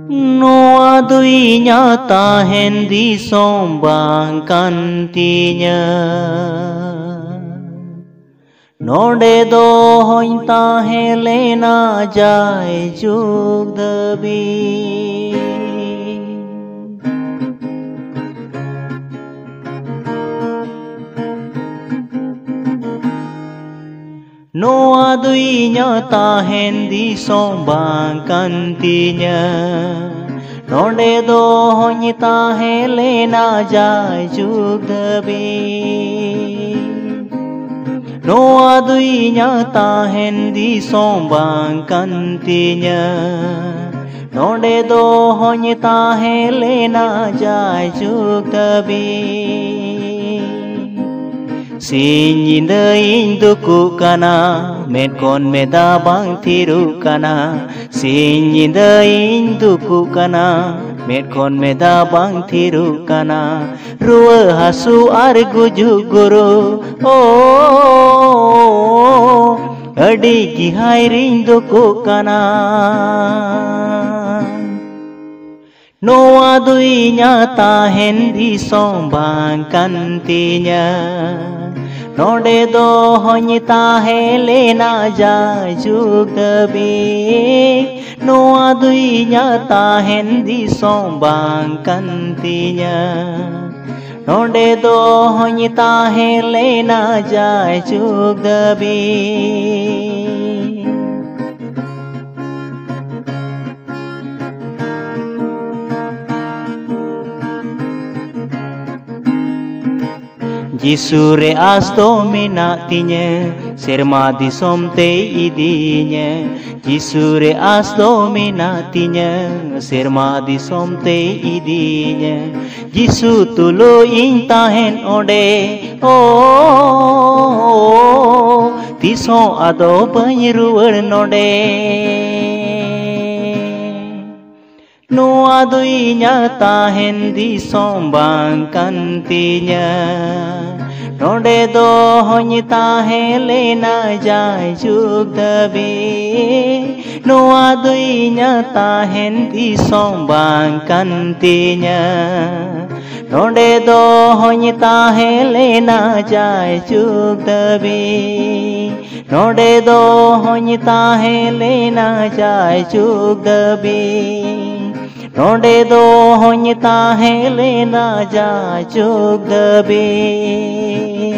Noa duinya tahen di sombang kantinya Node do hoin tahe lena jai juk dabi Noa duinya tahen di sombang kantinya Node do hoin tahe lena jai juk dabi Noa duinya tahen di sombang kantinya Node do hoin tahe lena jai juk dabi Sin in duku kana met kon meda bang thiru kana Sin in duku kana met kon meda bang thiru kana Rua hasu ar guju guru Adi gihai rin duku kana Noa duinya tahen di sombang kantinya Node do hoin tahe lena jai juk dabi Noa duinya tahen di sombang kantinya Node do hoin tahe lena jai juk dabi Jisure asto minatinya serma disom te idinya Jisure asto minatinya serma disom te idinya Jisu tulo ing tahen ode tiso ado panyiruar node Noa duinya tahen di sombang kantinya Node do hoin tahe lena jai juk dabi Noa duinya tahen di sombang kantinya Node do hoin tahe lena jai juk dabi Node do hoin tahe lena jai juk dabi Node do hoin tahe lena jai juk dabi